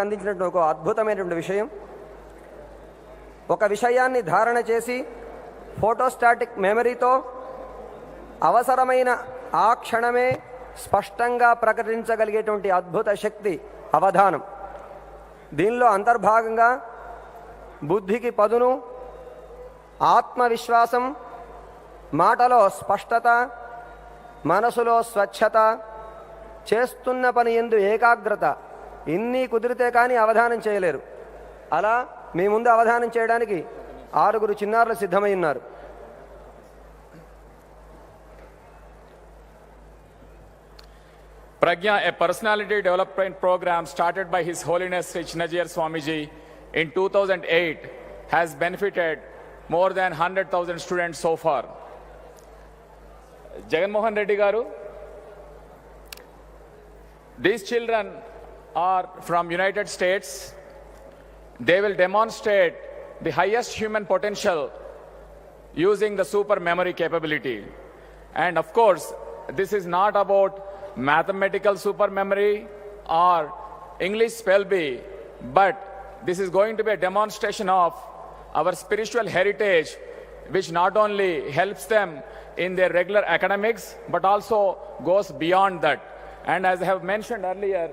అందించినటువంటి ఒక అద్భుతమైనటువంటి విషయం. ఒక విషయాన్ని ధారణ చేసి ఫోటోస్టాటిక్ మెమరీతో అవసరమైన ఆ క్షణమే స్పష్టంగా ప్రకటించగలిగేటువంటి అద్భుత శక్తి అవధానం. దీనిలో అంతర్భాగంగా బుద్ధికి పదును, ఆత్మవిశ్వాసం, మాటలో స్పష్టత, మనసులో స్వచ్ఛత, చేస్తున్న పని యందు ఏకాగ్రత, ఇన్ని కుదిరితే కానీ అవధానం చేయలేరు. అలా మీ ముందు అవధానం చేయడానికి 6 చిన్నారులు సిద్ధమై ఉన్నారు. Pragya, a personality development program started by His Holiness Sri Chinnajiyar Swamiji in 2008, has benefited more than 100,000 students so far. Jagan Mohan Reddy Garu, these children are from United States. They will demonstrate the highest human potential using the super memory capability. And of course, this is not about mathematical super memory or English spell bee, but this is going to be a demonstration of our spiritual heritage, which not only helps them in their regular academics, but also goes beyond that. And as I have mentioned earlier,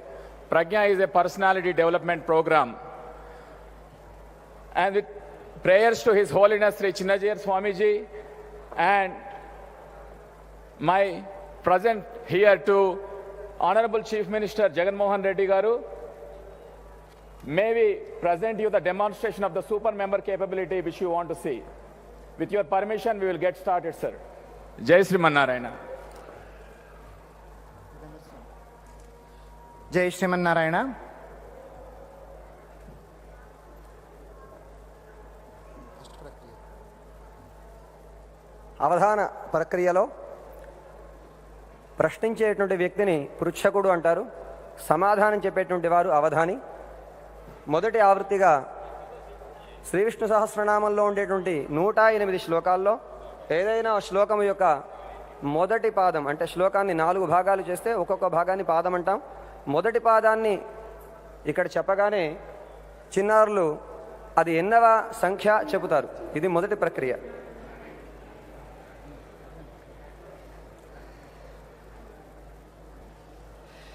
Pragya is a personality development program. And with prayers to His Holiness Sri Chinnajiyar Swamiji and my present here to Honorable Chief Minister Jagan Mohan Reddy Garu, may we present you the demonstration of the super member capability which you want to see. With your permission, we will get started, sir. Jai Sri Mannarayana. జై శ్రీమన్నారాయణ. అవధాన ప్రక్రియలో ప్రశ్నించేటువంటి వ్యక్తిని పృచ్ఛకుడు అంటారు. సమాధానం చెప్పేటువంటి వారు అవధాని. మొదటి ఆవృత్తిగా శ్రీ విష్ణు సహస్రనామంలో ఉండేటువంటి 108 శ్లోకాల్లో ఏదైనా శ్లోకం యొక్క మొదటి పాదం, అంటే శ్లోకాన్ని 4 భాగాలు చేస్తే ఒక్కొక్క భాగాన్ని పాదం అంటాం. మొదటి పాదాన్ని ఇక్కడ చెప్పగానే చిన్నారులు అది ఎన్నవ సంఖ్య చెబుతారు. ఇది మొదటి ప్రక్రియ.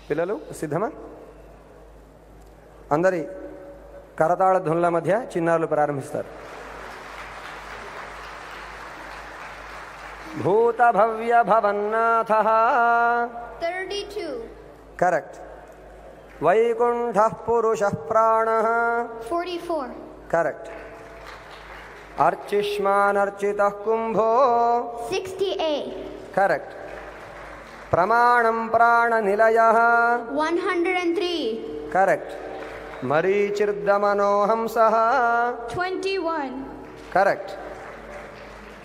పిల్లలు సిద్ధమా? అందరి కరతాళ ధ్వనుల మధ్య చిన్నారులు ప్రారంభిస్తారు. భూత భవ్య భవన్నాథ 32. కరెక్ట్. వైకుంఠ పురుష ప్రాణ 44. కరెక్ట్. అర్చిష్మానర్చిత కుంభో 68. కరెక్ట్. ప్రమాణం ప్రాణ నిలయ 103. కరెక్ట్. మరీచిర్దమనోహంస 21. కరెక్ట్.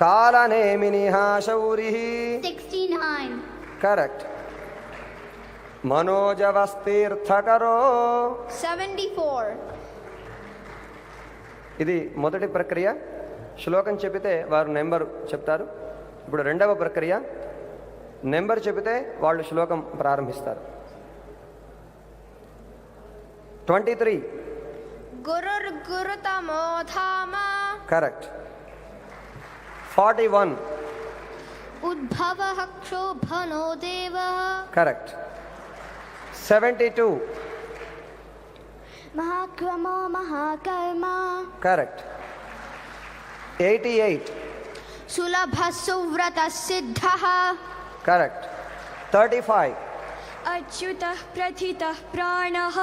కాలనేమినిః శౌరి 69. కరెక్ట్. మనోజవస్తీర్థకరో 74. ఇది మొదటి ప్రక్రియ. శ్లోకం చెప్పితే వారు నెంబరు చెప్తారు. ఇప్పుడు రెండవ ప్రక్రియ, నెంబర్ చెబితే వాళ్ళు శ్లోకం ప్రారంభిస్తారు. 23. గురుర్గురుతమో ధామ కరెక్ట్. 41. ఉద్భవః క్షోభనో దేవః కరెక్ట్. 72. మహాక్రమో మహాకర్మ కరెక్ట్. 88. సులభః సువ్రతః సిద్ధః కరెక్ట్. 35. అచ్యుతః ప్రథితః ప్రాణః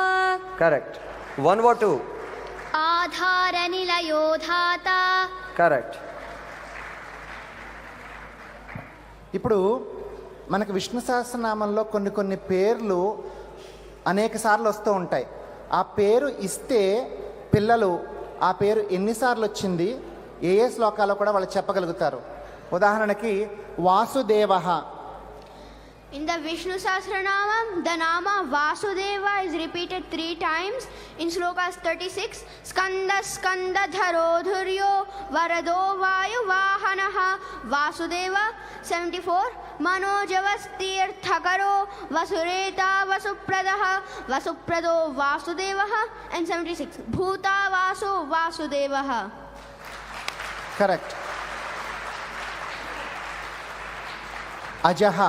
కరెక్ట్. 102. ఆధార నిలయో ధాత. కరెక్ట్. ఇప్పుడు మనకు విష్ణు సహస్రనామంలో కొన్ని పేర్లు అనేక సార్లు వస్తూ ఉంటాయి. ఆ పేరు ఇస్తే పిల్లలు ఆ పేరు ఎన్నిసార్లు వచ్చింది, ఏ శ్లోకాల్లో కూడా వాళ్ళు చెప్పగలుగుతారు. ఉదాహరణకి Vasudeva In the Vishnu Sahasranamam, the nama Vasudeva is repeated 3 times. In slokas 36, Skanda Skanda Dharodhuryo Varado Vayu Vahanaha Vasudeva. 74, Manojavastirthakaro Vasureta Vasupradaha Vasuprado Vasudevaha. And 76, Bhuta Vasu Vasudevaha. Correct. అజహ.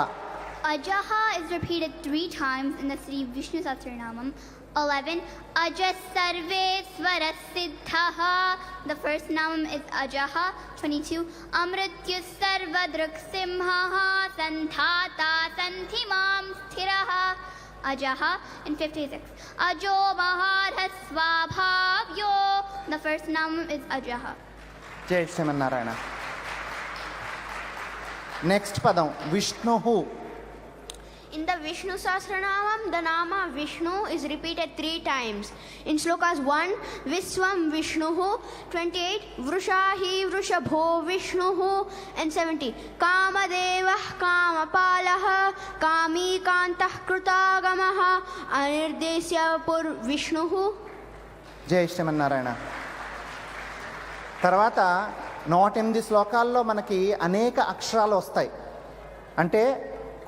Ajaha is repeated 3 times in the Sri Vishnu Sahasranamam. 11, Aja Sarvesvara Siddhaha. The first namam is Ajaha. 22, Amrityu Sarvadruk Simhaha Santhata Santhimam Sthiraha. Ajaha. And 56, Ajo Maharha Swabhavyo. The first namam is Ajaha. జై Srimannarayana. Next పదం విష్ణుహు. In the Vishnu Sahasranamam, the nama Vishnu is repeated 3 times. In slokas 1, Viswam Vishnuhu. 28, Vrushahi Vrushabho Vishnuhu. And 70, Kamadevah Kamapalaha Kami Kantah Krutagamaha Anirdesya Pur Vishnuhu. జై శ్రీమన్నారాయణ. తర్వాత 108 శ్లోకాల్లో మనకి అనేక అక్షరాలు వస్తాయి. అంటే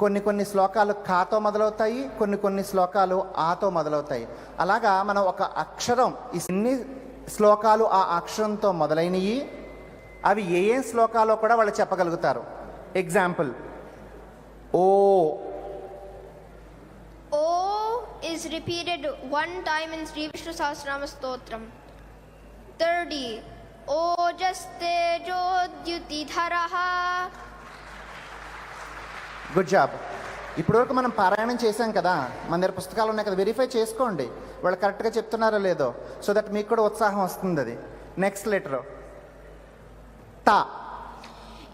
కొన్ని శ్లోకాలు కాతో మొదలవుతాయి, కొన్ని శ్లోకాలు ఆతో మొదలవుతాయి. అలాగా మనం ఒక అక్షరం ఎన్ని శ్లోకాలు ఆ అక్షరంతో మొదలైనవి అవి ఏ శ్లోకాలో కూడా వాళ్ళు చెప్పగలుగుతారు. Example O. O is repeated 1 time in Sri Vishnu Sahasranama Stotram. 30, Ojaste Jodhyutidharaha. Good job. ఇప్పటివరకు మనం పారాయణం చేశాం కదా, మన దగ్గర పుస్తకాలు ఉన్నాయి కదా, వెరిఫై చేసుకోండి వాళ్ళు కరెక్ట్గా చెప్తున్నారో లేదో, సో దట్ మీకు కూడా ఉత్సాహం వస్తుంది. అది నెక్స్ట్ లెటర్ తా.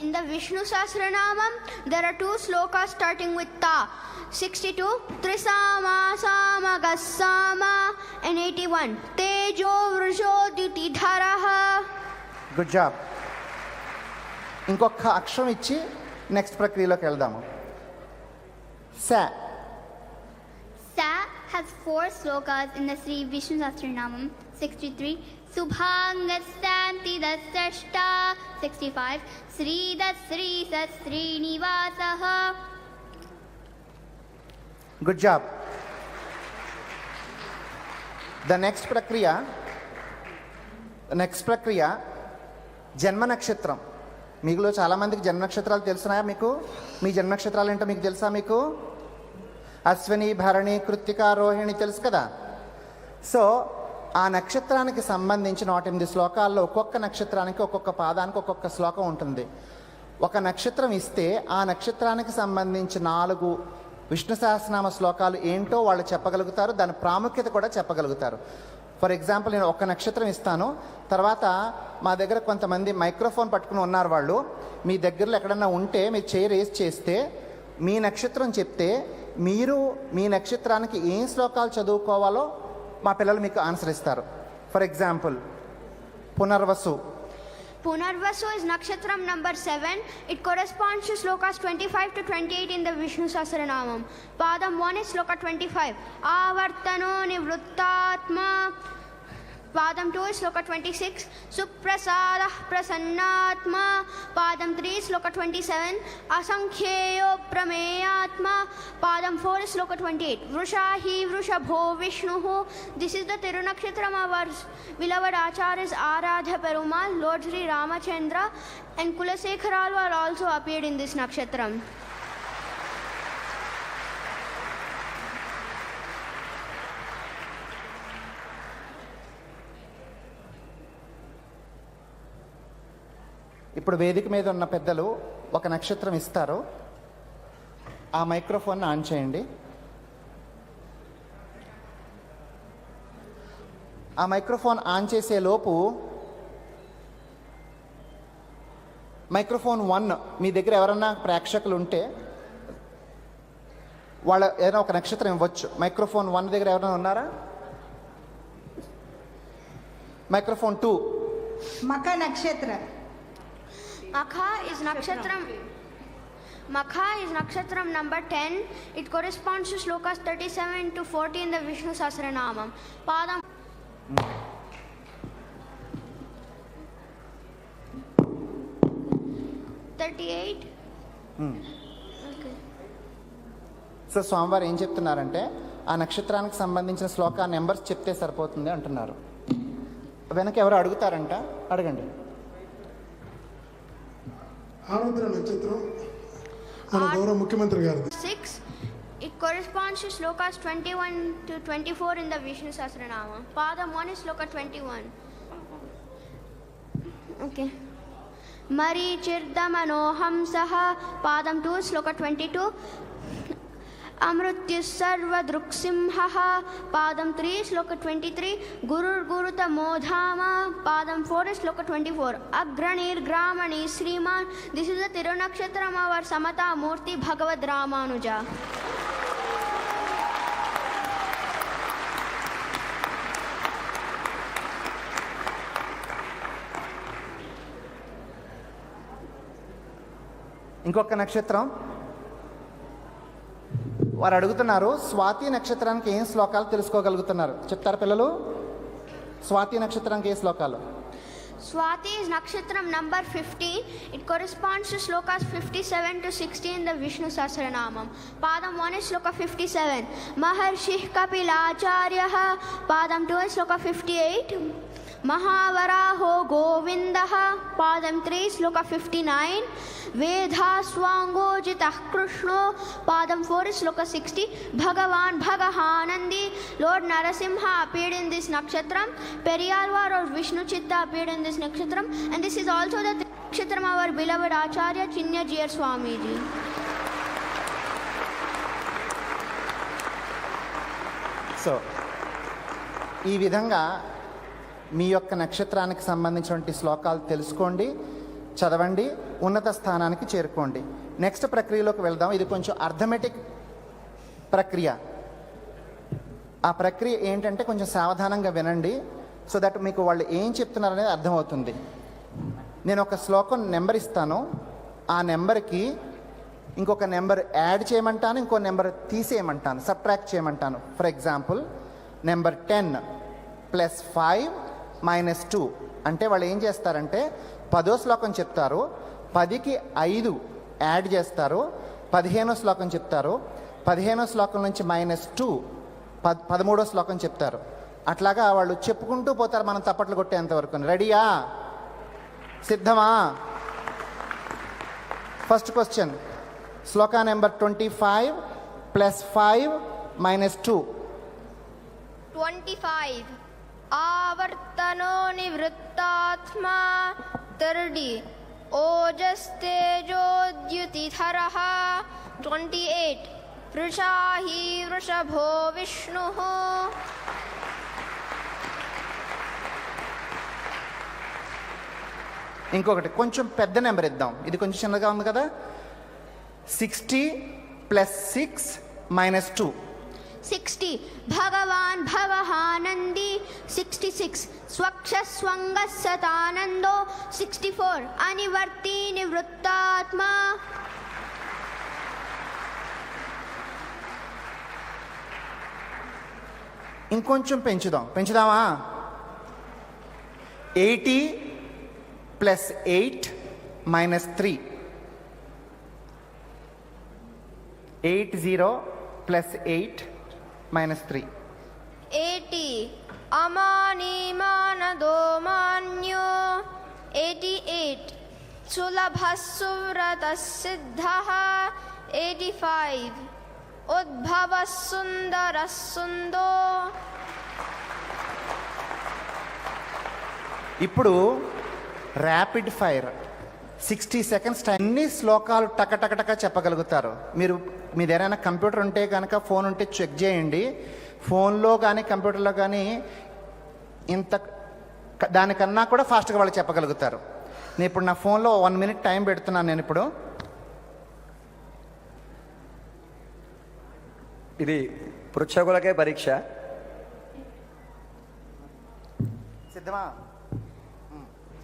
In the Vishnu Sahasranamam, there are 2 slokas starting with Ta. 62, Trisama Sama Gassama. And 81, Tejo Vrushodhyutidharaha. Good job. ఇంకొక అక్షరం ఇచ్చి నెక్స్ట్ ప్రక్రియలోకి వెళ్దాము. సా. Sa has 4 slokas in the Sri Vishnu Sahasranamam. 63, Subhangasanti Dasashta. 65, Sri Dasri Sasrinivasaha. Good job. The next ప్రక్రియ జన్మ నక్షత్రం. మీలో చాలామందికి జన్మ నక్షత్రాలు తెలుసున్నాయా మీకు? మీ జన్మ నక్షత్రాలు ఏంటో మీకు తెలుసా? మీకు అశ్విని, భరణి, కృత్తిక, రోహిణి తెలుసు కదా. సో ఆ నక్షత్రానికి సంబంధించి 108 శ్లోకాల్లో ఒక్కొక్క నక్షత్రానికి ఒక్కొక్క పాదానికి ఒక్కొక్క శ్లోకం ఉంటుంది. ఒక నక్షత్రం ఇస్తే ఆ నక్షత్రానికి సంబంధించి 4 విష్ణు సహస్రనామ శ్లోకాలు ఏంటో వాళ్ళు చెప్పగలుగుతారు, దాని ప్రాముఖ్యత కూడా చెప్పగలుగుతారు. ఫర్ ఎగ్జాంపుల్ నేను ఒక నక్షత్రం ఇస్తాను, తర్వాత మా దగ్గర కొంతమంది మైక్రోఫోన్ పట్టుకుని ఉన్నారు. వాళ్ళు మీ దగ్గరలో ఎక్కడన్నా ఉంటే మీరు చేయి రేస్ చేస్తే మీ నక్షత్రం చెప్తే మీరు మీ నక్షత్రానికి ఏం శ్లోకాలు చదువుకోవాలో మా పిల్లలు మీకు ఆన్సర్ ఇస్తారు. For example Punarvasu. Punarvasu is nakshatram number 7. It corresponds to slokas 25 to 28 in the Vishnu Sahasranamam. Padam 1 is sloka 25. Avartano nivrittatma. Padam 2 is sloka 26. Suprasadah prasannatma. Padam 3 is sloka 27. Asankhyeyo prameyatma. Padam 4 is sloka 28. Vrushahi vrushabho Vishnuhu. This is the Tirunakshatram of our beloved Acharyas Aradha Perumal, Lord Sri Ramachandra and Kulasekharalwar also appeared in this nakshatram. ఇప్పుడు వేదిక మీద ఉన్న పెద్దలు ఒక నక్షత్రం ఇస్తారు. ఆ microphone on చేయండి. ఆ మైక్రోఫోన్ ఆన్ చేసే లోపు మైక్రోఫోన్ 1 మీ దగ్గర ఎవరన్నా ప్రేక్షకులు ఉంటే వాళ్ళ ఏదైనా ఒక నక్షత్రం ఇవ్వచ్చు. మైక్రోఫోన్ 1 దగ్గర ఎవరైనా ఉన్నారా? మైక్రోఫోన్ 2. మఖ నక్షత్ర. Makha is nakshatram. Makha is nakshatram number 10. It corresponds to slokas 37 to 40 in the Vishnu Sahasranamam. Padam 38. Okay. So స్వామివారు ఏం చెప్తున్నారంటే ఆ నక్షత్రానికి సంబంధించిన శ్లోక నెంబర్స్ చెప్తే సరిపోతుంది అంటున్నారు. వెనక ఎవరు అడుగుతారంట, అడగండి. ఆరుద్ర నక్షత్రం మన గౌరవ ముఖ్యమంత్రి గారిది. 6. It corresponds to slokas 21 to 24 in the Vishnu Sahasranamam. Padam 1 is sloka 21. Okay. Marichirdamanohamsah. Padam 2 is sloka 22. Amrutyus sarvadruksimhah. Padam 3 is sloka 23. Gurur gurutamodhama. Padam 4 is sloka 24. Agranir gramani Sriman. This is the Tirunakshatram of our Samata Murti Bhagavad Ramanuja. ఇంకొక నక్షత్రం వారు అడుగుతున్నారు, స్వాతి నక్షత్రానికి ఏం శ్లోకాలు తెలుసుకోగలుగుతున్నారు చెప్తారు పిల్లలు? స్వాతి నక్షత్రానికి ఏ శ్లోకాలు? Swati is nakshatram number 50. It corresponds to slokas 57 to 60 in the Vishnu Sahasranamam. Padam 1 is sloka 57. Maharshih Kapilacharyah. Padam 2 is sloka 58. Mahavaraho Govindah. Padam 3 is sloka 59. Vedhaswangojitah Krishno. Padam 4 is sloka 60. Bhagavan Bhagahanandi. Lord Narasimha appeared in this nakshatram. Periyalvar or Vishnu Chitta appeared in this nakshatram, and this is also the nakshatram of our beloved Acharya Chinya Jiyar Swamiji. So ఈ విధంగా మీ యొక్క నక్షత్రానికి సంబంధించినటువంటి శ్లోకాలు తెలుసుకోండి, చదవండి, ఉన్నత స్థానానికి చేరుకోండి. నెక్స్ట్ ప్రక్రియలోకి వెళ్దాం. ఇది కొంచెం అర్థమెటిక్ ప్రక్రియ. ఆ ప్రక్రియ ఏంటంటే కొంచెం సావధానంగా వినండి, సో దట్ మీకు వాళ్ళు ఏం చెప్తున్నారు అనేది అర్థమవుతుంది. నేను ఒక శ్లోకం నెంబర్ ఇస్తాను, ఆ నెంబర్కి ఇంకొక నెంబర్ యాడ్ చేయమంటాను, ఇంకో నెంబర్ తీసేయమంటాను, సబ్ట్రాక్ట్ చేయమంటాను. ఫర్ ఎగ్జాంపుల్ నెంబర్ 10 + 5 - 2 అంటే వాళ్ళు ఏం చేస్తారంటే 10వ శ్లోకం చెప్తారు, 10కి 5 యాడ్ చేస్తారు, 15వ శ్లోకం చెప్తారు, 15వ శ్లోకం నుంచి -2 13వ శ్లోకం చెప్తారు. అట్లాగా వాళ్ళు చెప్పుకుంటూ పోతారు మనం తప్పట్లు కొట్టేంత వరకు. రెడీయా? సిద్ధమా? ఫస్ట్ క్వశ్చన్, శ్లోక number 25 + 5 - 2. 25. Avartano nivrittatma 30. Ojastejodyutitharaha 28. Vrishahi vrishabho Vishnuhu. ఇంకొకటి కొంచెం పెద్ద నెంబర్ ఇద్దాం, ఇది కొంచెం చిన్నగా ఉంది కదా. 60 + 6 - 2. 60. Bhagavan Bhagahanandi 66. Swakshaswangas Satanando 64. Anivarti Nivrittatma. ఇంకొంచెం పెంచుదామా? 80 + 8 - 3. 80 + 8 - 3. 80. Amani Manado Manyo 88. Sulabhasuvratas Siddhaha 85. Udbhavas Sundaras Sundo. ఇప్పుడు ర్యాపిడ్ ఫైర్ 60 సెకండ్స్ టైం. అన్ని శ్లోకాలు టక చెప్పగలుగుతారు. మీరు మీ దగ్గర కంప్యూటర్ ఉంటే కనుక, ఫోన్ ఉంటే చెక్ చేయండి. ఫోన్లో కానీ కంప్యూటర్లో కానీ ఇంత దానికన్నా కూడా ఫాస్ట్గా వాళ్ళు చెప్పగలుగుతారు. నేను ఇప్పుడు నా ఫోన్లో 1 మినిట్ టైం పెడుతున్నాను. నేను ఇప్పుడు ఇది పృచ్ఛకులకే పరీక్ష. సిద్ధమా?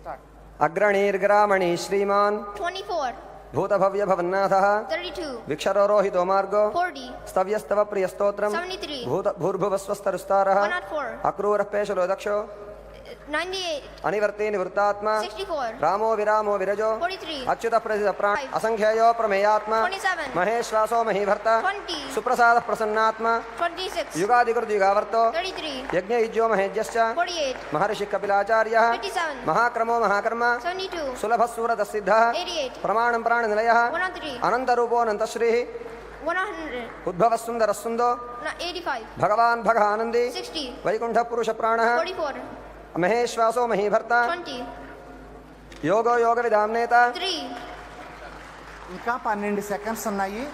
స్టార్ట్. అగ్రణీర్గ్రామణి శ్రీమాన్ 24. భూతభవ్య భవన్నాథః 32, విక్షరోహితో మార్గో 40, స్తవ్యస్తవ ప్రియస్తోత్రం 73, భూర్భువస్వస్తరుస్తారః 104, అక్రూరః పేషలో దక్షో 98, అనివర్తి నివృత్తాత్మ 64, రామో విరామో విరజో 43, అచ్యుత ప్రసిద్ధ ప్రాణ అసంఖ్యేయో ప్రమేయాత్మ 27, మహేశ్వాసో మహీభర్త 20, సుప్రసాద ప్రసన్నాత్మ 26, యుగాదికృత యుగావర్తో 33, యజ్ఞయుజ్యో మహేజ్యశ్చ 48, మహర్షి కపిలాచార్య 57, మహాక్రమో మహాకర్మ 72, సులభసూరత సిద్ధ 88, ప్రమాణం ప్రాణనిలయ 103, అనంతరూపో అనంతశ్రీ 100, ఉద్భవస్సుందర సుందో 85, భగవాన్ భగ ఆనంది 60, వైకుంఠ పురుష ప్రాణ 44, మహేశ్వాసో మహీభర్త 20, యోగో యోగ విధాంనేత 3, ఇంకా 12 సెకండ్స్ ఉన్నాయి.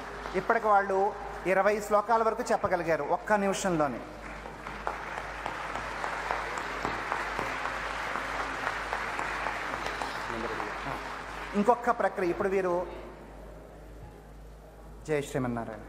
ఇప్పటికి వాళ్ళు 20 శ్లోకాల వరకు చెప్పగలిగారు ఒక్క నిమిషంలోనే. ఇంకొక ప్రక్రియ. ఇప్పుడు వీరు జై Srimannarayana.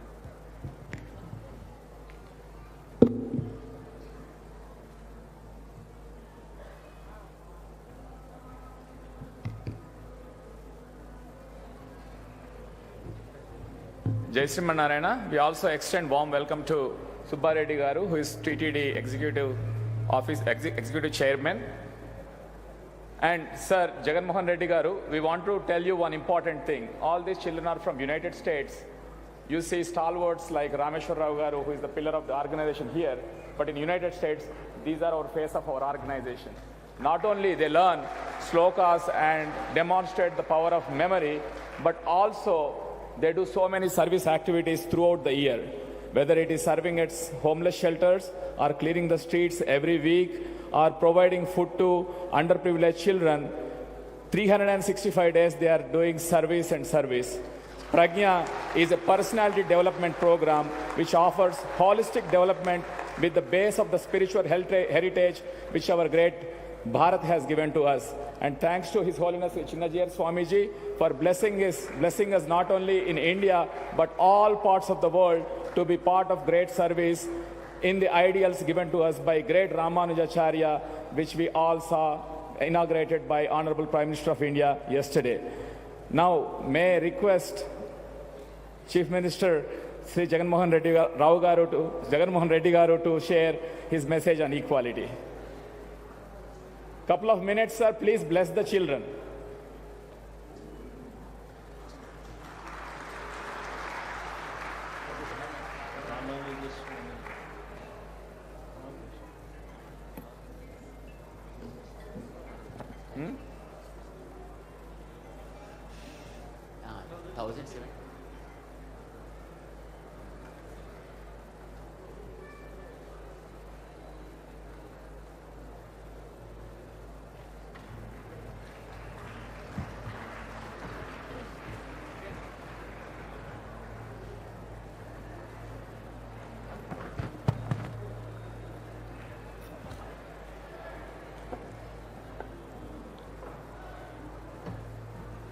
Jai Srimanarayana. We also extend warm welcome to Subba Reddy Garu, who is TTD Executive Office Executive Chairman. And Sir Jagan Mohan Reddy Garu, we want to tell you one important thing. All these children are from United States. You see stalwarts like Rameshwar Rao Garu, who is the pillar of the organization here, but in United States, these are our face of our organization. Not only they learn slokas and demonstrate the power of memory, but also they do so many service activities throughout the year, whether it is serving at homeless shelters or clearing the streets every week or providing food to underprivileged children. 365 days they are doing service and service. Pragya is a personality development program which offers holistic development with the base of the spiritual heritage which our great Bharat has given to us. And thanks to His Holiness Chinnajiyar Swamiji for blessing us not only in India but all parts of the world to be part of great service in the ideals given to us by great Ramanujacharya, which we all saw inaugurated by Honorable Prime Minister of India yesterday. Now, may I request Chief Minister Sri Jagan Mohan Reddy Garu to share his message on equality. Couple of minutes, sir. Please bless the children. Hmm? 1007.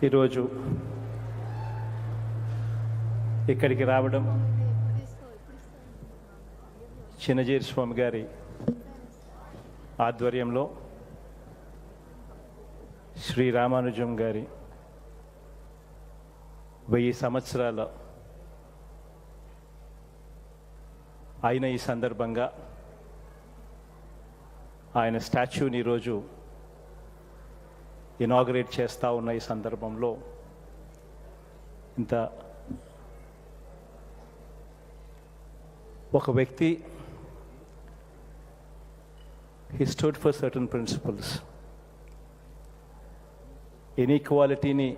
ఈరోజు ఇక్కడికి రావడం చిన్నజీర స్వామి గారి ఆధ్వర్యంలో శ్రీ రామానుజం గారి 1000 సంవత్సరాల అయిన ఈ సందర్భంగా ఆయన స్టాచ్యూని ఈరోజు ఇనాగరేట్ చేస్తూ ఉన్న ఈ సందర్భంలో ఇంత ఒక వ్యక్తి he stood for certain principles. ఇన్ఈక్వాలిటీని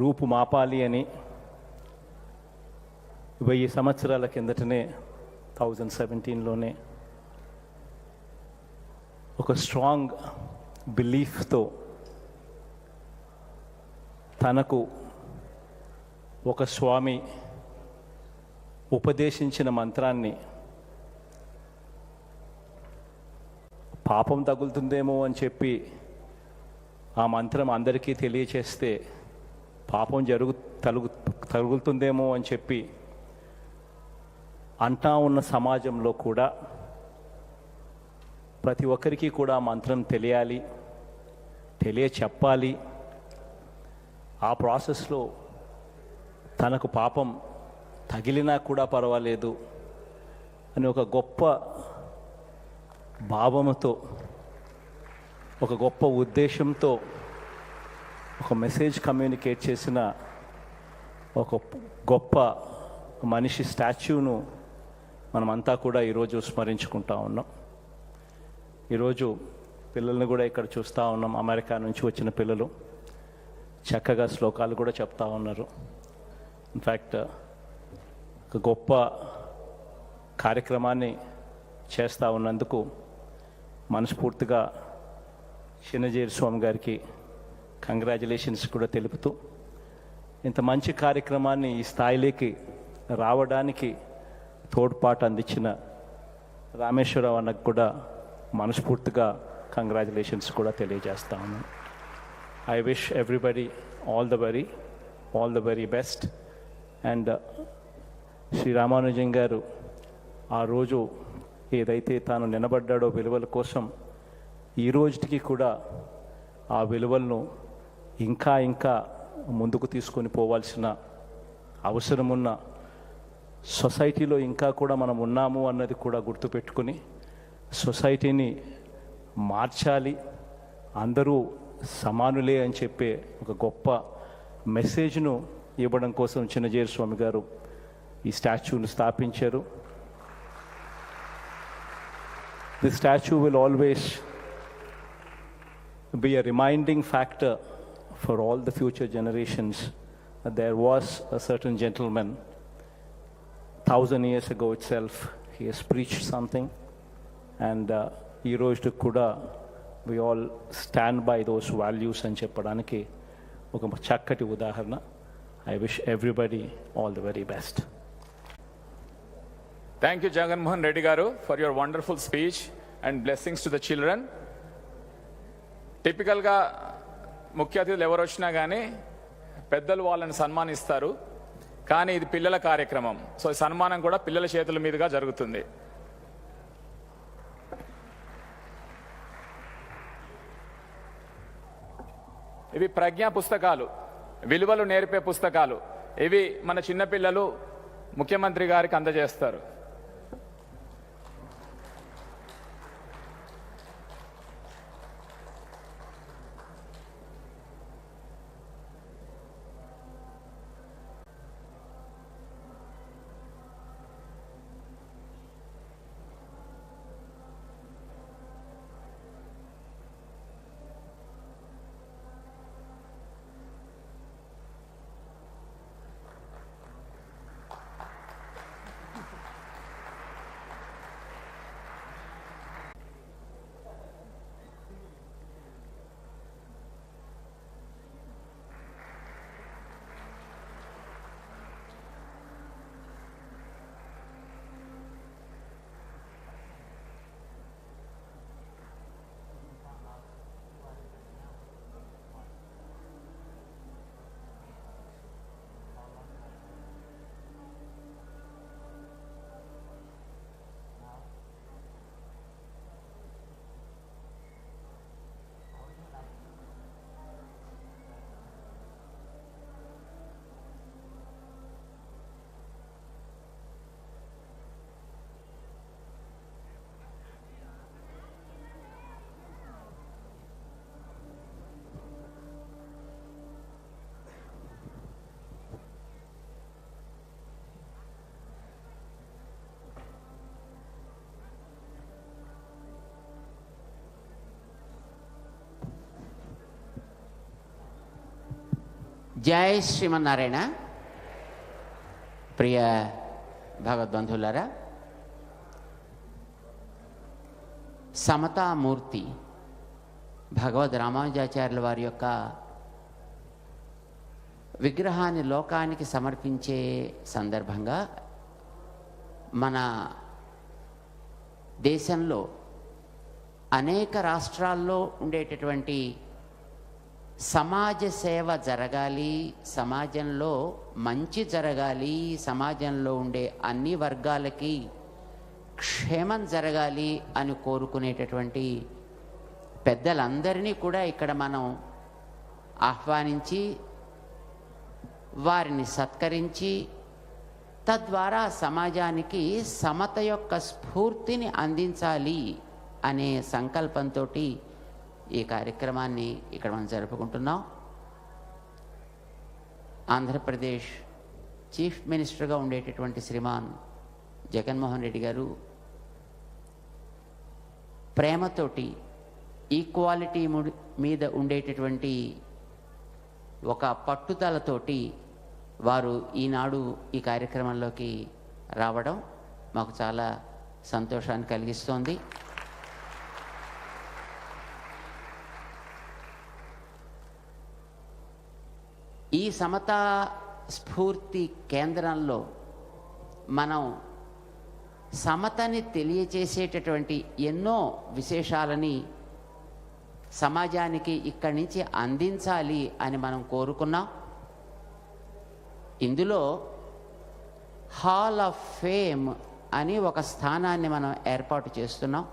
రూపుమాపాలి అని 1000 సంవత్సరాల కిందటనే 2017లోనే ఒక స్ట్రాంగ్ బిలీఫ్తో తనకు ఒక స్వామి ఉపదేశించిన మంత్రాన్ని పాపం తగులుతుందేమో అని చెప్పి ఆ మంత్రం అందరికీ తెలియచేస్తే పాపం తగులుతుందేమో అని చెప్పి అంటా ఉన్న సమాజంలో కూడా ప్రతి ఒక్కరికి కూడా మంత్రం తెలియాలి, తెలియచెప్పాలి ఆ ప్రాసెస్లో తనకు పాపం తగిలినా కూడా పర్వాలేదు అని ఒక గొప్ప భావముతో, ఒక గొప్ప ఉద్దేశంతో ఒక మెసేజ్ కమ్యూనికేట్ చేసిన ఒక గొప్ప మనిషి స్టాచ్యూను మనమంతా కూడా ఈరోజు స్మరించుకుంటా ఉన్నాం. ఈరోజు పిల్లల్ని కూడా ఇక్కడ చూస్తూ ఉన్నాం. అమెరికా నుంచి వచ్చిన పిల్లలు చక్కగా శ్లోకాలు కూడా చెప్తా ఉన్నారు. ఇన్ఫ్యాక్ట్ ఒక గొప్ప కార్యక్రమాన్ని చేస్తూ ఉన్నందుకు మనస్ఫూర్తిగా చిన్నజీరి స్వామి గారికి కంగ్రాచులేషన్స్ కూడా తెలుపుతూ, ఇంత మంచి కార్యక్రమాన్ని ఈ స్థాయిలోకి రావడానికి తోడ్పాటు అందించిన రామేశ్వరరావు అన్నకు కూడా మనస్ఫూర్తిగా కంగ్రాచులేషన్స్ కూడా తెలియజేస్తా ఉన్నాను. I wish everybody all the very best. And Shri Ramanujan గారు ఆ రోజు ఏదైతే తాను నిలబడ్డాడో విలువల కోసం, ఈ రోజుకి కూడా ఆ విలువలను ఇంకా ఇంకా ముందుకు తీసుకొని పోవాల్సిన అవసరమున్న సొసైటీలో ఇంకా కూడా మనం ఉన్నాము అన్నది కూడా గుర్తుపెట్టుకుని సొసైటీని మార్చాలి, అందరూ సమానులే అని చెప్పే ఒక గొప్ప మెసేజ్ను ఇవ్వడం కోసం చిన్నజీరి స్వామి గారు ఈ స్టాచ్యూను స్థాపించారు. The statue will always be a reminding factor for all the future generations that there was a certain gentleman 1000 years ago itself. He has preached something, and ee roju kuda we all stand by those values and cheppadaniki oka chakkati udaharana. I wish everybody all the very best. Thank you, Jagan Mohan Reddy garu, for your wonderful speech and blessings to the children. టిపికల్గా ముఖ్య అతిథులు ఎవరు వచ్చినా కానీ పెద్దలు వాళ్ళని సన్మానిస్తారు, కానీ ఇది పిల్లల కార్యక్రమం. సో ఈ సన్మానం కూడా పిల్లల చేతుల మీదుగా జరుగుతుంది. ఇవి ప్రజ్ఞా పుస్తకాలు, విలువలు నేర్పే పుస్తకాలు. ఇవి మన చిన్నపిల్లలు ముఖ్యమంత్రి గారికి అందజేస్తారు. జై శ్రీమన్నారాయణ. ప్రియ భగవద్బంధువులారా, సమతామూర్తి భగవద్ రామానుజాచార్యుల వారి యొక్క విగ్రహాన్ని లోకానికి సమర్పించే సందర్భంగా మన దేశంలో అనేక రాష్ట్రాల్లో ఉండేటటువంటి సమాజ సేవ జరగాలి, సమాజంలో మంచి జరగాలి, సమాజంలో ఉండే అన్ని వర్గాలకి క్షేమం జరగాలి అని కోరుకునేటటువంటి పెద్దలందరినీ కూడా ఇక్కడ మనం ఆహ్వానించి వారిని సత్కరించి తద్వారా సమాజానికి సమత యొక్క స్ఫూర్తిని అందించాలి అనే సంకల్పంతో ఈ కార్యక్రమాన్ని ఇక్కడ మనం జరుపుకుంటున్నాం. ఆంధ్రప్రదేశ్ చీఫ్ మినిస్టర్గా ఉండేటటువంటి శ్రీమాన్ జగన్మోహన్ రెడ్డి గారు ప్రేమతోటి ఈక్వాలిటీ మీద ఉండేటటువంటి ఒక పట్టుదలతోటి వారు ఈనాడు ఈ కార్యక్రమంలోకి రావడం మాకు చాలా సంతోషాన్ని కలిగిస్తోంది. ఈ సమతా స్ఫూర్తి కేంద్రంలో మనం సమతని తెలియచేసేటటువంటి ఎన్నో విశేషాలని సమాజానికి ఇక్కడి నుంచి అందించాలి అని మనం కోరుకున్నాం. ఇందులో హాల్ ఆఫ్ ఫేమ్ అని ఒక స్థానాన్ని మనం ఏర్పాటు చేస్తున్నాం.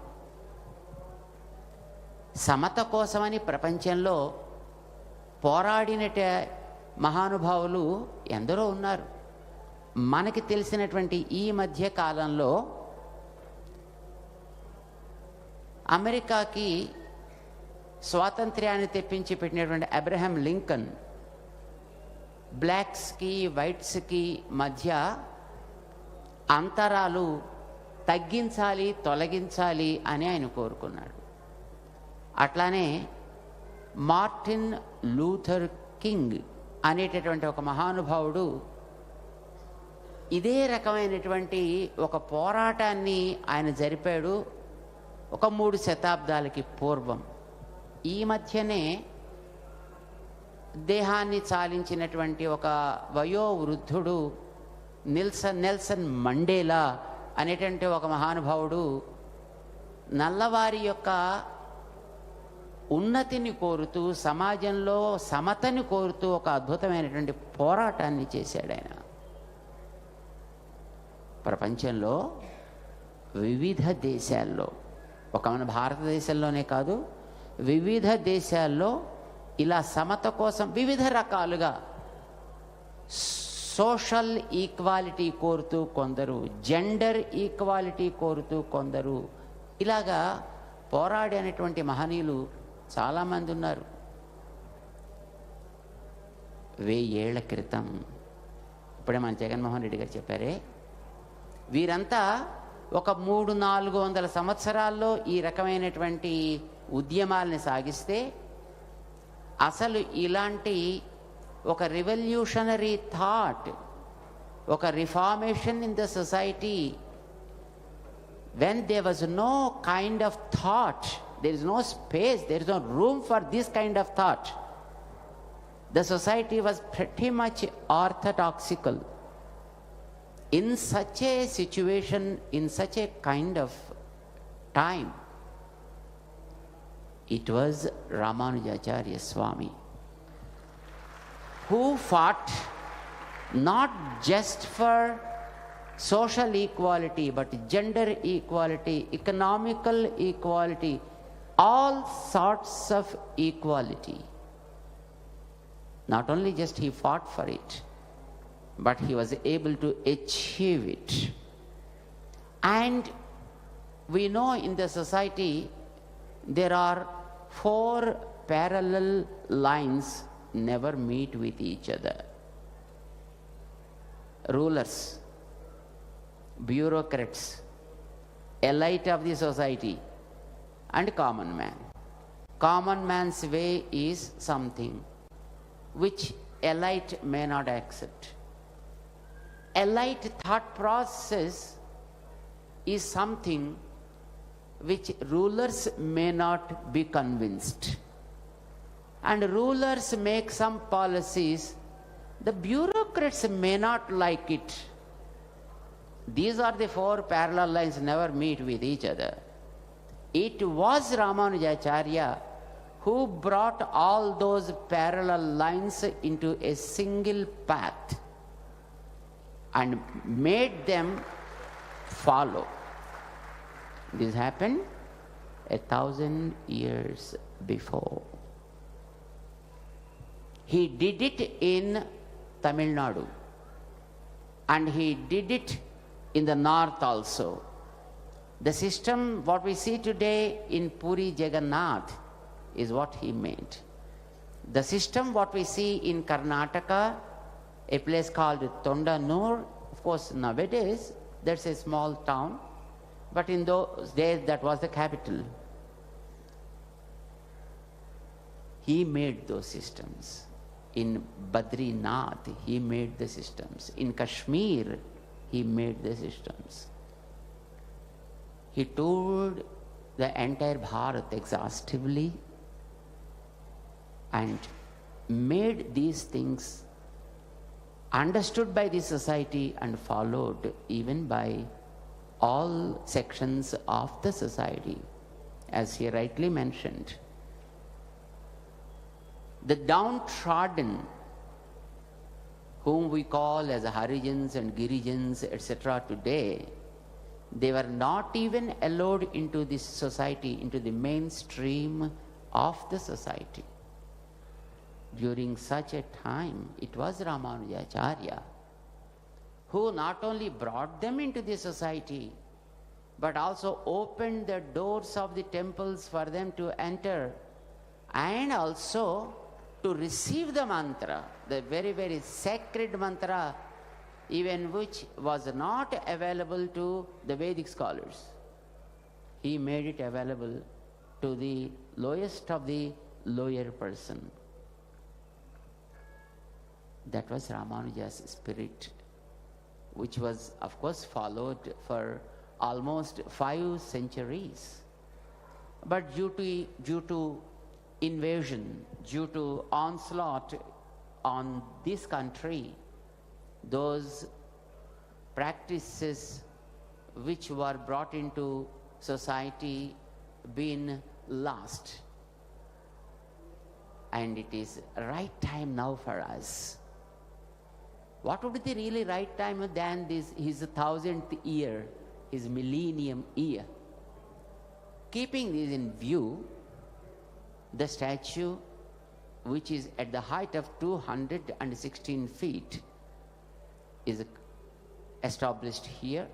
సమత కోసమని ప్రపంచంలో పోరాడినట మహానుభావులు ఎందరో ఉన్నారు. మనకి తెలిసినటువంటి ఈ మధ్య కాలంలో అమెరికాకి స్వాతంత్ర్యాన్ని తెప్పించి పెట్టినటువంటి అబ్రహాం లింకన్ బ్లాక్స్కి వైట్స్కి మధ్య అంతరాలు తగ్గించాలి, తొలగించాలి అని ఆయన కోరుకున్నాడు. అట్లానే మార్టిన్ లూథర్ కింగ్ అనేటటువంటి ఒక మహానుభావుడు ఇదే రకమైనటువంటి ఒక పోరాటాన్ని ఆయన జరిపాడు ఒక 3 శతాబ్దాలకి పూర్వం. ఈ మధ్యనే దేహాన్ని చాలించినటువంటి ఒక వయోవృద్ధుడు నెల్సన్ మండేలా అనేటువంటి ఒక మహానుభావుడు నల్లవారి యొక్క ఉన్నతిని కోరుతూ సమాజంలో సమతని కోరుతూ ఒక అద్భుతమైనటువంటి పోరాటాన్ని చేశాడు ఆయన. ప్రపంచంలో వివిధ దేశాల్లో, ఒక మన భారతదేశంలోనే కాదు, వివిధ దేశాల్లో ఇలా సమత కోసం వివిధ రకాలుగా సోషల్ ఈక్వాలిటీ కోరుతూ కొందరు, జెండర్ ఈక్వాలిటీ కోరుతూ కొందరు, ఇలాగా పోరాడేటువంటి మహనీయులు చాలామంది ఉన్నారు. 1000 ఏళ్ల క్రితం, ఇప్పుడే మన జగన్మోహన్ రెడ్డి గారు చెప్పారే, వీరంతా ఒక 300-400 సంవత్సరాల్లో ఈ రకమైనటువంటి ఉద్యమాల్ని సాగిస్తే అసలు ఇలాంటి ఒక రివల్యూషనరీ థాట్, ఒక reformation in the society, when there was no kind of thought, there is no space, there is no room for this kind of thought. The society was pretty much orthodoxical. In such a situation, in such a kind of time, it was Ramanujacharya Swami who fought not just for social equality, but gender equality, economical equality, all sorts of equality. Not only just he fought for it, but he was able to achieve it. And we know in the society there are 4 parallel lines never meet with each other. Rulers, bureaucrats, elite of the society, and common man. Common man's way is something which elite may not accept. Elite thought process is something which rulers may not be convinced. And rulers make some policies, the bureaucrats may not like it. These are the 4 parallel lines never meet with each other. It was Ramanujacharya who brought all those parallel lines into a single path and made them follow. This happened 1,000 years before. He did it in Tamil Nadu. And he did it in the north also. The system, what we see today in Puri Jagannath, is what he made. The system, what we see in Karnataka, a place called Tondanur, of course, nowadays, that's a small town, but in those days, that was the capital. He made those systems. In Badrinath, he made the systems. In Kashmir, he made the systems. He toured the entire Bharat exhaustively and made these things understood by the society and followed even by all sections of the society, as he rightly mentioned. The downtrodden, whom we call as Harijans and Girijans, etc. today, they were not even allowed into this society, into the mainstream of the society. During such a time, it was Ramanujacharya who not only brought them into the society, but also opened the doors of the temples for them to enter, and also to receive the mantra, the very, very sacred mantra, even which was not available to the Vedic scholars. He made it available to the lowest of the lower person. That was Ramanuja's spirit, which was, of course, followed for almost 5 centuries. But due to invasion, due to onslaught on this country, those practices which were brought into society been lost. And it is right time now for us. What would be the really right time than this, his 1000th year, his millennium year? Keeping this in view, the statue, which is at the height of 216 feet, is established here.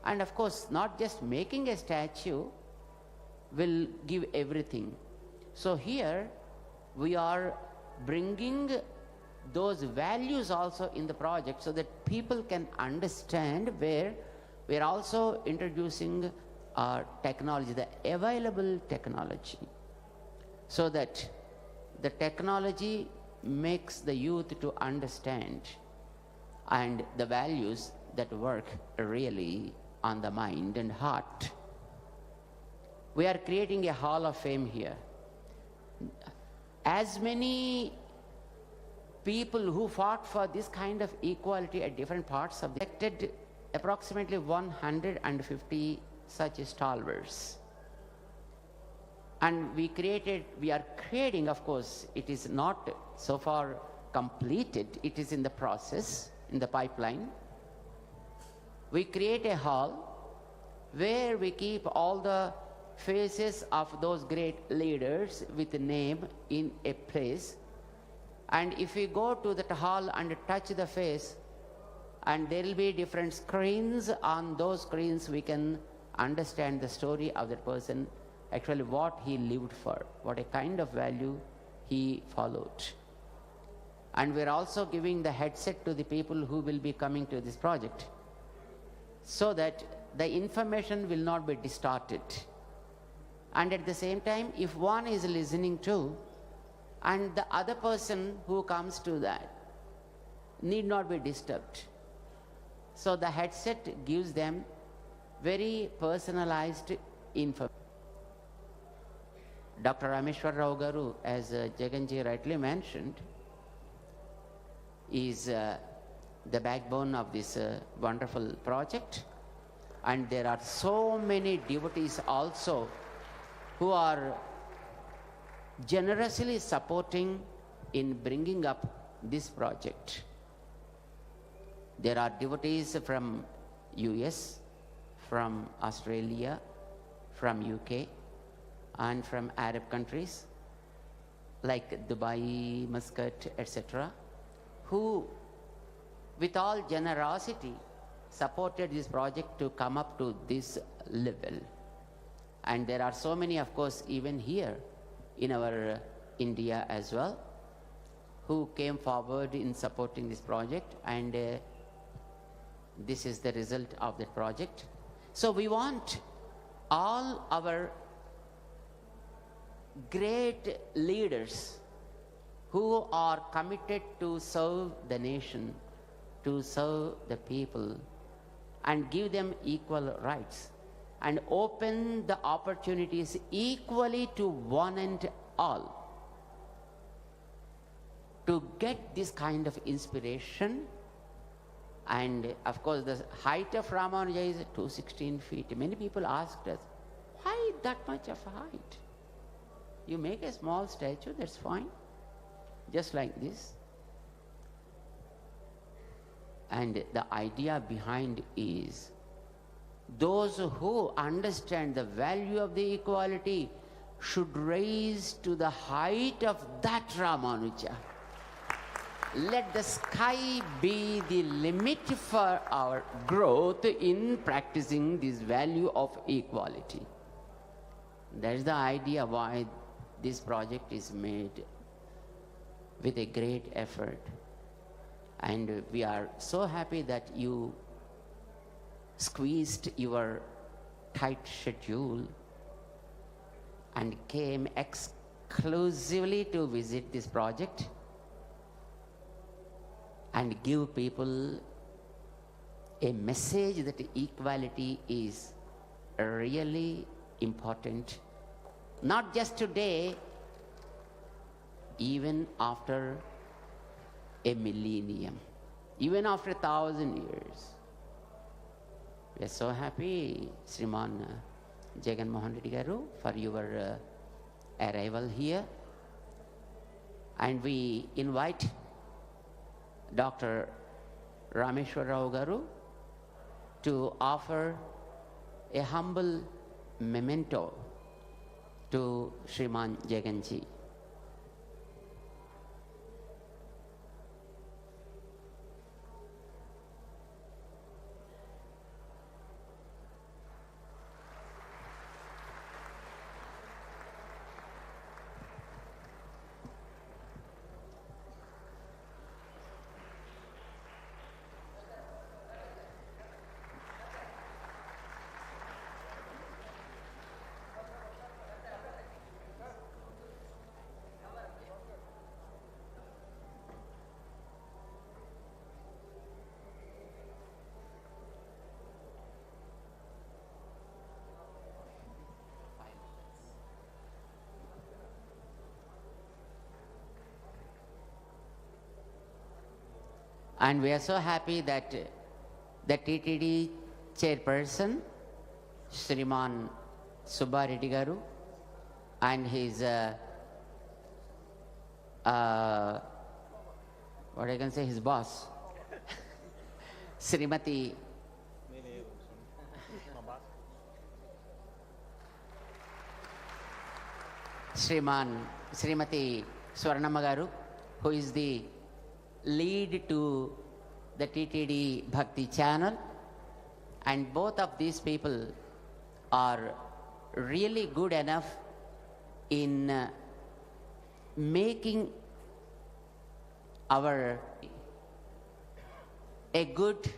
And of course, not just making a statue will give everything. So here we are bringing those values also in the project so that people can understand, where we are also introducing technology, the available technology, so that the technology makes the youth to understand and the values that work really on the mind and heart. We are creating a hall of fame here. As many people who fought for this kind of equality at different parts of the elected approximately 150 such stalwarts. And we are creating, of course, it is not so far completed, it is in the process, in the pipeline. We create a hall where we keep all the faces of those great leaders with a name in a place. And if we go to that hall and touch the face, and there will be different screens, on those screens we can understand the story of that person, actually what he lived for, what a kind of value he followed. And we're also giving the headset to the people who will be coming to this project, so that the information will not be distorted. And at the same time, if one is listening to, and the other person who comes to that need not be disturbed. So the headset gives them very personalized information. Dr. Rameshwar Rao Garu, as Jaganji rightly mentioned, is the backbone of this wonderful project. And there are so many devotees also who are generously supporting in bringing up this project. There are devotees from US, from Australia, from UK, and from Arab countries like Dubai, Muscat, etc., who, with all generosity, supported this project to come up to this level. And there are so many, of course, even here in our India as well, who came forward in supporting this project, and this is the result of that project. So we want all our great leaders who are committed to serve the nation, to serve the people, and give them equal rights, and open the opportunities equally to one and all, to get this kind of inspiration. And of course, the height of Ramanuja is 216 feet. Many people asked us, why that much of height? You make a small statue, that's fine, just like this. And the idea behind is, those who understand the value of the equality should raise to the height of that Ramanuja. Let the sky be the limit for our growth in practicing this value of equality. That's the idea why this project is made with a great effort. And we are so happy that you squeezed your tight schedule and came exclusively to visit this project and give people a message that equality is really important, not just today, even after a millennium, even after 1,000 years. We are so happy, Sriman Jagan Mohan Reddy Garu, for your arrival here. And we invite Dr. Rameshwar Rao Garu to offer a humble memento to Sriman Jaganji. And we are so happy that the TTD chairperson, Sriman Subba Reddy Garu, and his, what I can say, his boss, Srimati Srimati Swarnamma Garu, who is the lead to the TTD Bhakti channel, and both of these people are really good enough in making our a good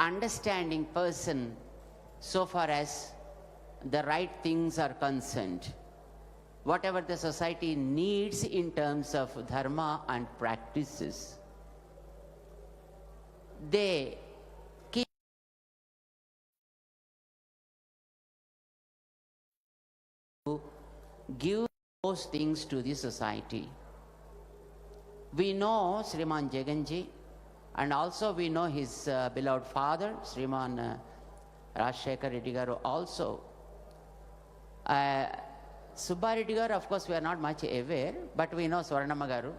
understanding person so far as the right things are concerned. Whatever the society needs in terms of dharma and practices, they keep to give those things to the society. We know Sriman Jaganji, and also we know his beloved father, Sriman Rajshekar Reddy Garu also. Subba Reddy Garu, of course, we are not much aware, but we know Swarnamma Garu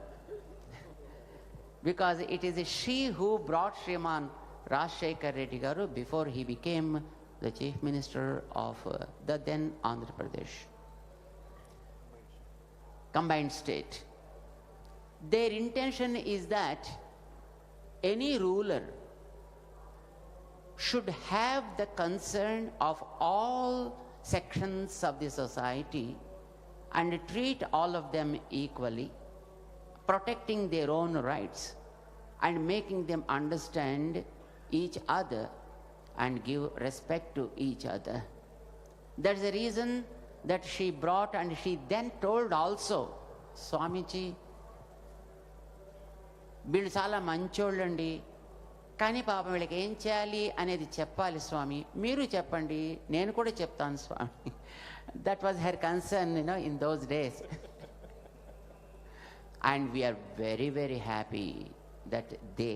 because it is she who brought Sriman Rajshekar Reddy Garu before he became the Chief Minister of the then Andhra Pradesh combined state. Their intention is that any ruler should have the concern of all sections of the society and treat all of them equally, protecting their own rights and making them understand each other and give respect to each other. That's the reason that she brought, and she then told also, Swamiji, వీళ్ళు చాలా మంచోళ్ళండి, కానీ పాపం వీళ్ళకి ఏం చేయాలి అనేది చెప్పాలి స్వామి, మీరు చెప్పండి, నేను కూడా చెప్తాను స్వామి. That was her concern in those days. And we are very very happy that they,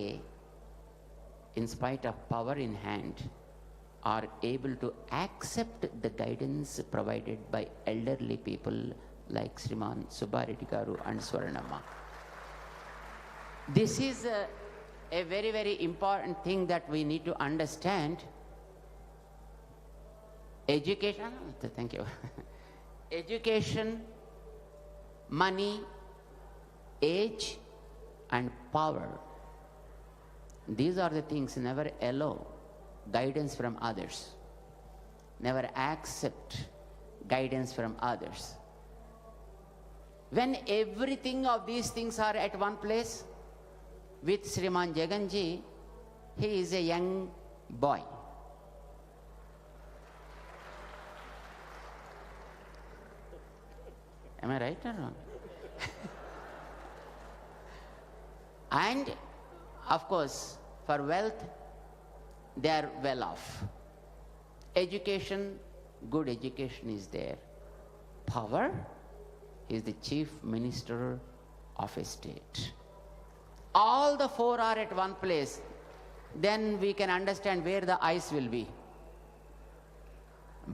in spite of power in hand, are able to accept the guidance provided by elderly people like Sriman Subbareddy Garu and Swaranamma. This is a very, very important thing that we need to understand. Education, thank you. Education, money, age, and power. These are the things. Never allow guidance from others. Never accept guidance from others. When everything of these things are at one place, with Sriman Jaganji, he is a young boy. Am I right or wrong? And of course, for wealth, they are well off. Education, good education is there. Power, he is the chief minister of a state. All the four are at one place. Then we can understand where the ice will be.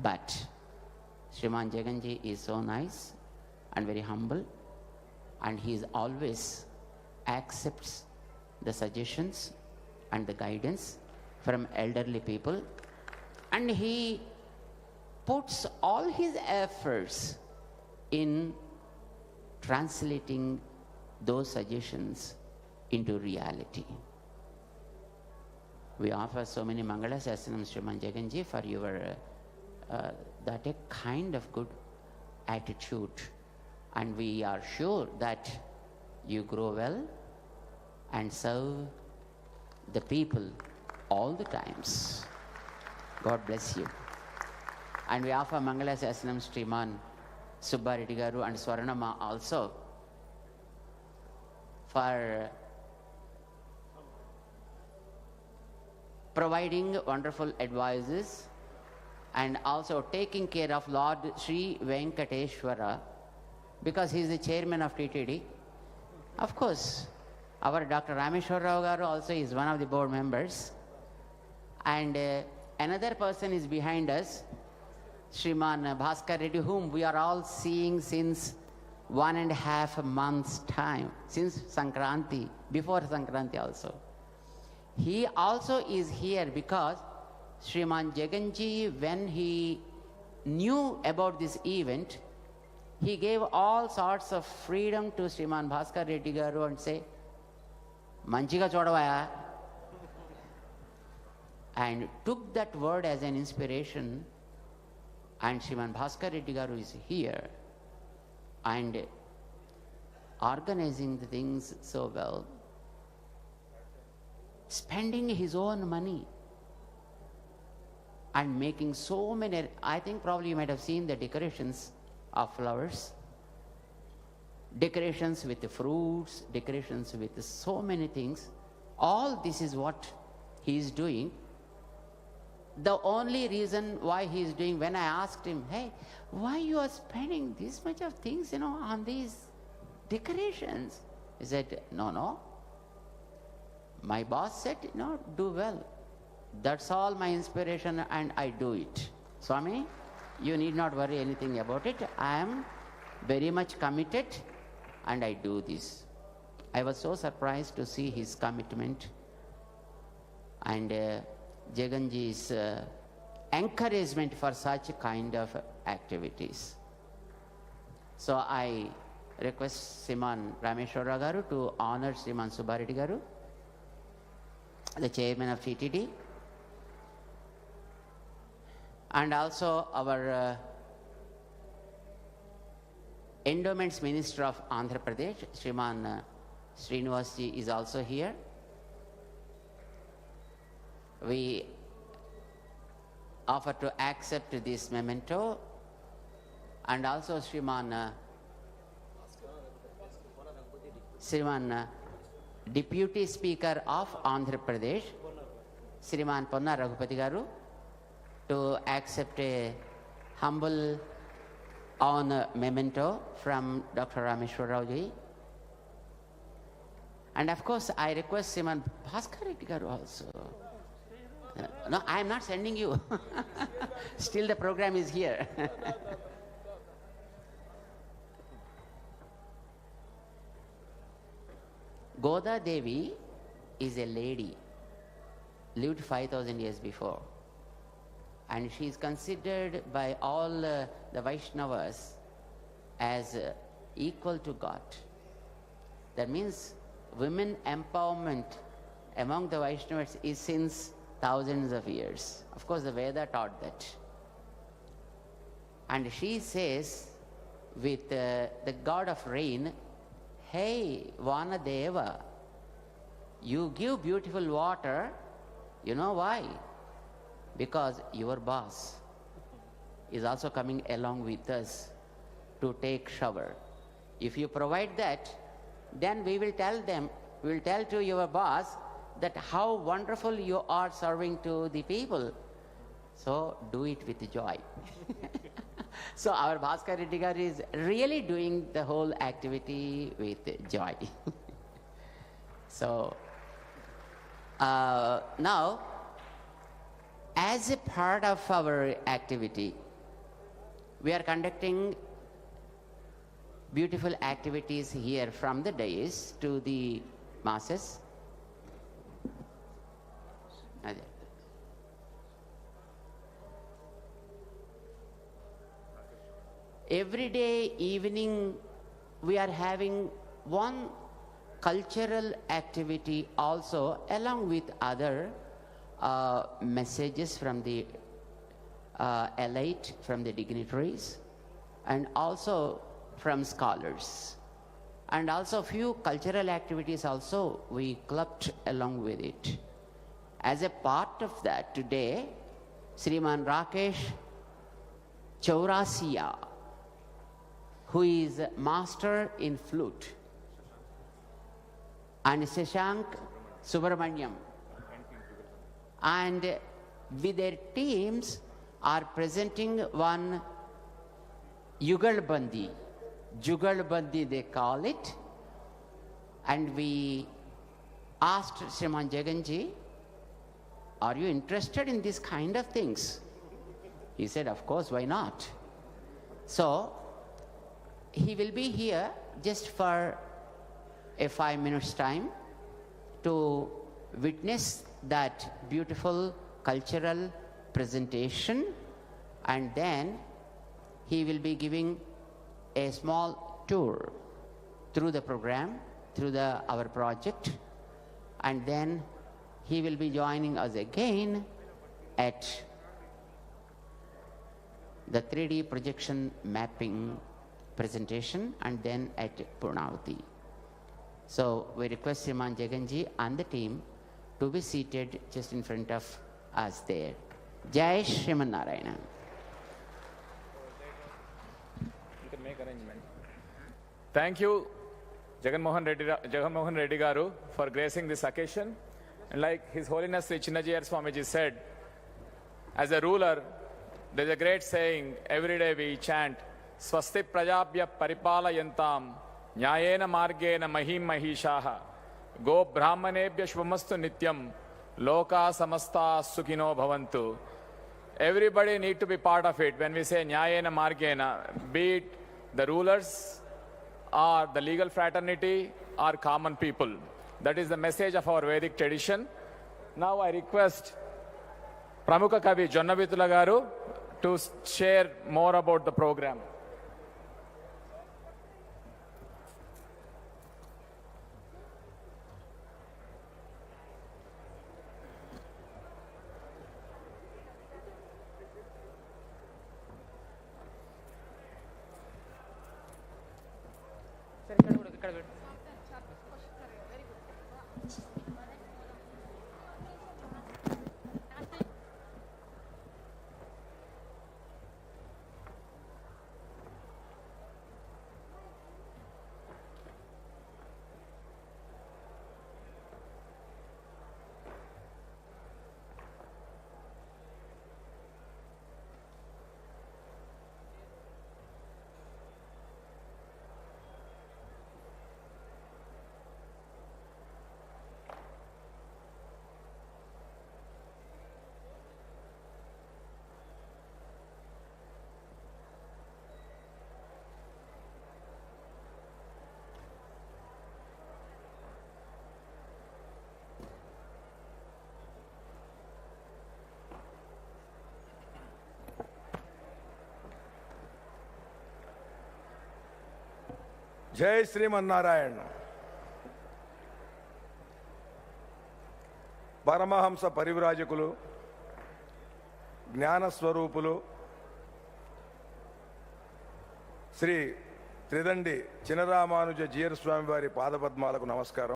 But Sriman Jaganji is so nice and very humble, and he is always accepts the suggestions and the guidance from elderly people, and he puts all his efforts in translating those suggestions into reality. We offer so many Mangala Sasanams, Sriman Jaganji, for your that a kind of good attitude, and we are sure that you grow well and serve the people all the times. God bless you. And we offer Mangala Sasanam Sriman Subbareddy Garu and Swaranamma also for providing wonderful advices and also taking care of Lord Sri Venkateshwara, because he is the chairman of TTD. Of course, our Dr. Rameshwar Rao Garu also is one of the board members. And another person is behind us, Sriman Bhaskar Reddy, whom we are all seeing since 1.5 months' time, since Sankranti, before Sankranti also. He also is here because Sriman Jaganji, when he knew about this event, he gave all sorts of freedom to Sriman Bhaskar Reddy Garu and say, Manchiga chodavaya, and took that word as an inspiration. And Sriman Bhaskar Reddy Garu is here and organizing the things so well, spending his own money and making so many. I think probably you might have seen the decorations of flowers, decorations with the fruits, decorations with so many things. All this is what he is doing. The only reason why he is doing, when I asked him, hey, why you are spending this much of things, on these decorations? He said, no. My boss said, do well. That's all my inspiration and I do it. Swami, you need not worry anything about it. I am very much committed and I do this. I was so surprised to see his commitment and Jaganji's encouragement for such kind of activities. So I request Sriman Rameshwara Garu to honor Sriman Subbareddy Garu, the chairman of TTD, and also our Endowments Minister of Andhra Pradesh, Sriman Srinivas ji is also here. We offer to accept this memento, and also Sriman Deputy Speaker of Andhra Pradesh, Sriman Ponna Raghupati Garu, to accept a humble honor memento from Dr. Rameshwar Rao ji. And of course, I request Sriman Bhaskar Reddy Garu also. No, I am not sending you. Still the program is here. Goda Devi is a lady, lived 5,000 years before. And she is considered by all the Vaishnavas as equal to God. That means women empowerment among the Vaishnavas is since thousands of years. Of course, the Veda taught that. And she says with the god of rain, "Hey, Vanadeva, you give beautiful water. You know why? Because your boss is also coming along with us to take shower. If you provide that, then we will tell to your boss that how wonderful you are serving to the people. So do it with joy." So our Bhaskar Reddy Garu is really doing the whole activity with joy. So now, as a part of our activity, we are conducting beautiful activities here from the dais to the masses. Every day evening we are having one cultural activity also, along with other messages from the elite, from the dignitaries, and also from scholars. And also few cultural activities also we clubbed along with it. As a part of that, today, Sriman Rakesh Chaurasia, who is master in flute, and Shashank Subramanyam, and with their teams are presenting one Jugalbandi they call it. And we asked Sriman Jaganji, "Are you interested in this kind of things?" He said, "Of course, why not?" So he will be here just for a 5 minutes time to witness that beautiful cultural presentation, and then he will be giving a small tour through the program, through our project, and then he will be joining us again at the 3D projection mapping presentation, and then at Purnavati. So we request Sriman Jaganji and the team to be seated just in front of us there. Jai Sriman Narayana. You can make arrangement. Thank you, Jagan Mohan Reddy Garu, for gracing this occasion. And like His Holiness Sri Chinnajayar Swamiji said, as a ruler, there is a great saying, every day we chant, Swasti Prajabhya Paripalayantam Nyayena Margena Mahim Mahishaha Go Brahmanebhya Shvamastu Nityam Loka Samasta Sukhino Bhavantu. Everybody need to be part of it. When we say Nyayena Margena, be it the rulers or the legal fraternity or common people. That is the message of our Vedic tradition. Now I request Pramukha Kavi Jonnavitula Garu to share more about the program. జై శ్రీమన్నారాయణ. పరమహంస పరివ్రాజకులు, జ్ఞానస్వరూపులు శ్రీ త్రిదండి చినరామానుజ జీయర్ స్వామి వారి పాదపద్మాలకు నమస్కారం.